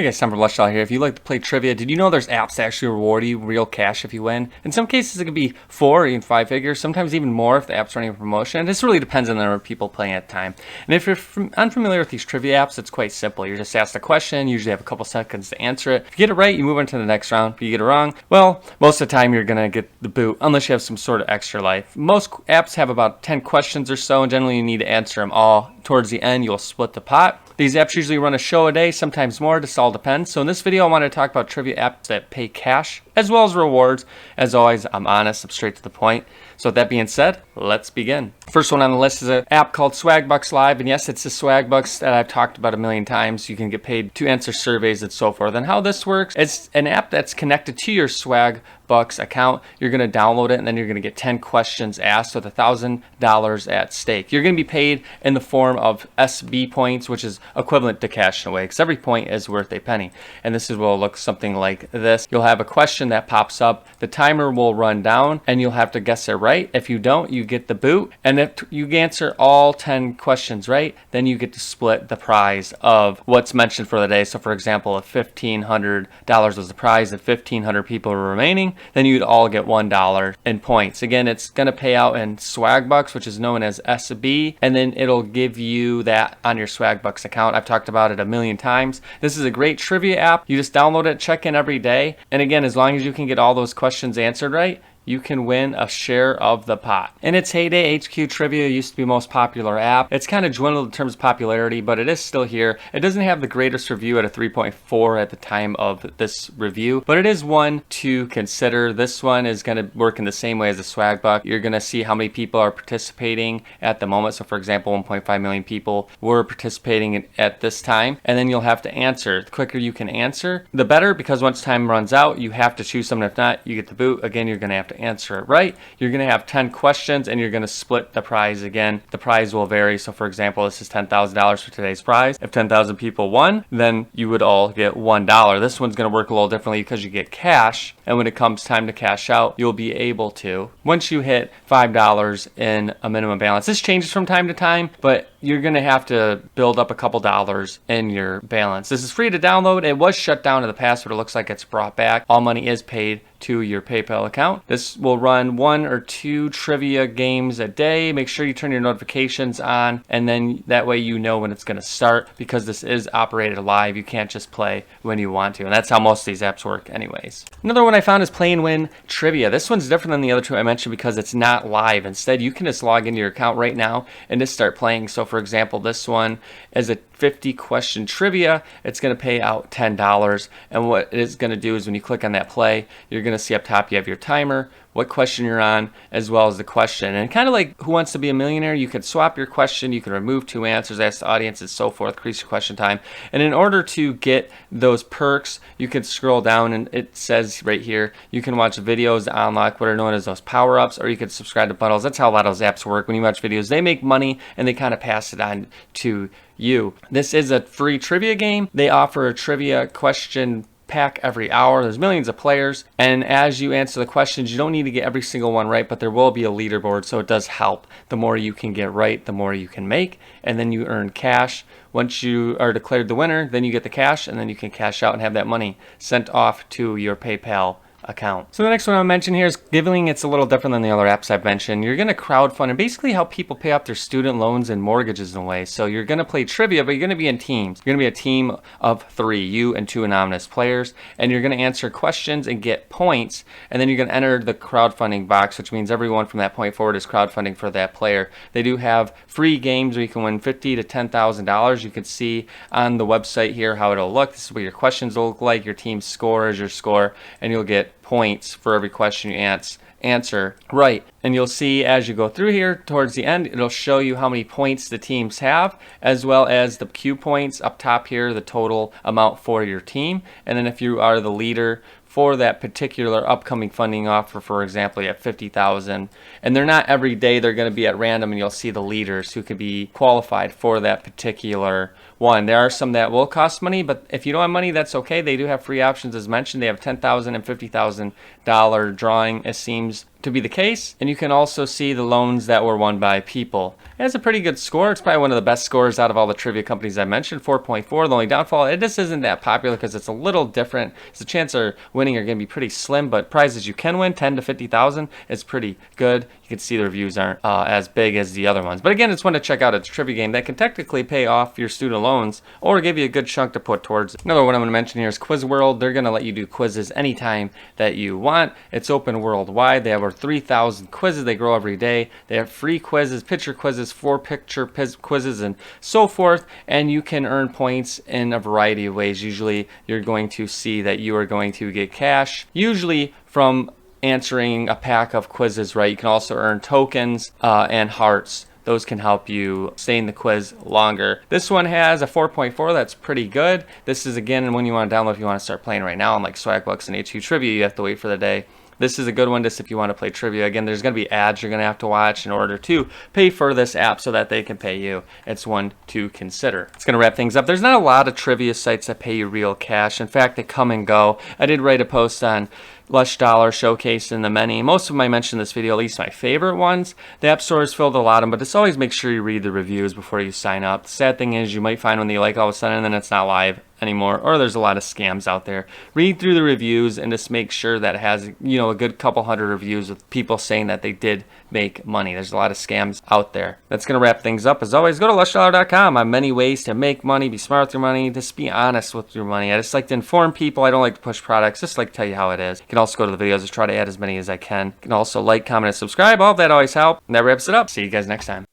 Hey guys, Tom from Lushall here. If you like to play trivia, did you know there's apps that actually reward you real cash if you win? In some cases it could be 4 or even 5 figures, sometimes even more if the app's running a promotion. This really depends on the number of people playing at the time. And if you're unfamiliar with these trivia apps, it's quite simple. You're just asked a question, you usually have a couple seconds to answer it. If you get it right, you move on to the next round. If you get it wrong, well, most of the time you're going to get the boot, unless you have some sort of extra life. Most apps have about 10 questions or so, and generally you need to answer them all. Towards the end, you'll split the pot. These apps usually run a show a day, sometimes more, this all depends. So in this video, I want to talk about trivia apps that pay cash, as well as rewards. As always, I'm honest, I'm straight to the point. So with that being said, let's begin. First one on the list is an app called Swagbucks Live, and yes, it's the Swagbucks that I've talked about a million times. You can get paid to answer surveys and so forth. And how this works, it's an app that's connected to your Swagbucks account. You're going to download it, and then you're going to get 10 questions asked with $1,000 at stake. You're going to be paid in the form of SB points, which is equivalent to cash in a way, because every point is worth a penny. And this will look something like this. You'll have a question that pops up, the timer will run down, and you'll have to guess it right. If you don't, you get the boot. And if you answer all 10 questions right, then you get to split the prize of what's mentioned for the day. So for example, if $1,500 was the prize, if 1,500 people were remaining, then you'd all get $1 in points. Again, it's going to pay out in Swagbucks, which is known as SB, and then it'll give you that on your Swagbucks account. I've talked about it a million times. This is a great trivia app. You just download it, check in every day, and again, as long as you can get all those questions answered right, you can win a share of the pot. In its heyday, HQ Trivia used to be the most popular app. It's kind of dwindled in terms of popularity, but it is still here. It doesn't have the greatest review at a 3.4 at the time of this review, but it is one to consider. This one is going to work in the same way as the Swagbuck. You're going to see how many people are participating at the moment. So for example, 1.5 million people were participating at this time, and then you'll have to answer. The quicker you can answer, the better, because once time runs out, you have to choose someone. If not, you get the boot. Again, you're going to have to answer it right. You're going to have 10 questions, and you're going to split the prize again. The prize will vary. So for example, this is $10,000 for today's prize. If 10,000 people won, then you would all get $1. This one's going to work a little differently because you get cash, and when it comes time to cash out, you'll be able to, once you hit $5 in a minimum balance. This changes from time to time, but you're going to have to build up a couple dollars in your balance. This is free to download. It was shut down in the past, but it looks like it's brought back. All money is paid to your PayPal account. This will run 1 or 2 trivia games a day. Make sure you turn your notifications on, and then that way you know when it's going to start, because this is operated live. You can't just play when you want to, and that's how most of these apps work anyways. Another one I found is Play and Win Trivia. This one's different than the other two I mentioned because it's not live. Instead, you can just log into your account right now and just start playing. So for example, this one is a 50 question trivia. It's going to pay out $10, and what it is going to do is when you click on that play, you're going to see up top you have your timer, what question you're on, as well as the question. And kind of like Who Wants to Be a Millionaire, you could swap your question, you can remove 2 answers, ask the audience, and so forth, increase your question time. And in order to get those perks, you can scroll down, and it says right here, you can watch videos to unlock what are known as those power-ups, or you can subscribe to bundles. That's how a lot of those apps work. When you watch videos, they make money, and they kind of pass it on to you. This is a free trivia game. They offer a trivia question pack every hour. There's millions of players, and as you answer the questions, you don't need to get every single one right, but there will be a leaderboard, so it does help. The more you can get right, the more you can make, and then you earn cash. Once you are declared the winner, then you get the cash, and then you can cash out and have that money sent off to your PayPal account. So the next one I'll mention here is giving. It's a little different than the other apps I've mentioned. You're going to crowdfund and basically help people pay off their student loans and mortgages in a way. So you're going to play trivia, but you're going to be in teams. You're going to be a team of 3, you and 2 anonymous players, and you're going to answer questions and get points, and then you're going to enter the crowdfunding box, which means everyone from that point forward is crowdfunding for that player. They do have free games where you can win $50,000 to $10,000. You can see on the website here how it'll look. This is what your questions will look like. Your team's score is your score, and you'll get points for every question you answer right. And you'll see as you go through here towards the end, it'll show you how many points the teams have, as well as the Q points up top here, the total amount for your team. And then if you are the leader for that particular upcoming funding offer, for example, you have 50,000, and they're not every day, they're going to be at random, and you'll see the leaders who could be qualified for that particular one. There are some that will cost money, but if you don't have money, that's okay. They do have free options. As mentioned, they have $10,000 and $50,000 drawing, it seems to be the case. And you can also see the loans that were won by people. It has a pretty good score. It's probably one of the best scores out of all the trivia companies I mentioned, 4.4. The only downfall, it just isn't that popular because it's a little different. So the chance of winning are going to be pretty slim, but prizes you can win, 10 to 50,000, is pretty good. You can see the reviews aren't as big as the other ones. But again, it's one to check out. It's a trivia game that can technically pay off your student loans or give you a good chunk to put towards it. Another one I'm going to mention here is Quiz World. They're going to let you do quizzes anytime that you want. It's open worldwide. They have over 3,000 quizzes. They grow every day. They have free quizzes, picture quizzes, 4-picture quizzes, and so forth. And you can earn points in a variety of ways. Usually you're going to see that you are going to get cash, usually from answering a pack of quizzes right. You can also earn tokens and hearts. Those can help you stay in the quiz longer. This one has a 4.4. That's pretty good. This is, again, when you want to download, if you want to start playing right now, unlike Swagbucks and HQ Trivia, you have to wait for the day. This is a good one just if you want to play trivia. Again, there's going to be ads you're going to have to watch in order to pay for this app so that they can pay you. It's one to consider. It's going to wrap things up. There's not a lot of trivia sites that pay you real cash. In fact, they come and go. I did write a post on Lush Dollar showcasing the many. Most of them I mentioned in this video, at least my favorite ones. The App Store is filled with a lot of them, but just always make sure you read the reviews before you sign up. The sad thing is you might find one that you like all of a sudden and then it's not live anymore, or there's a lot of scams out there. Read through the reviews and just make sure that it has, a good couple hundred reviews with people saying that they did make money. There's a lot of scams out there. That's going to wrap things up. As always, go to lushdollar.com. I have many ways to make money, be smart with your money, just be honest with your money. I just like to inform people. I don't like to push products, just like to tell you how it is. You can also go to the videos, just try to add as many as I can. You can also like, comment, and subscribe. All of that always helps. And that wraps it up. See you guys next time.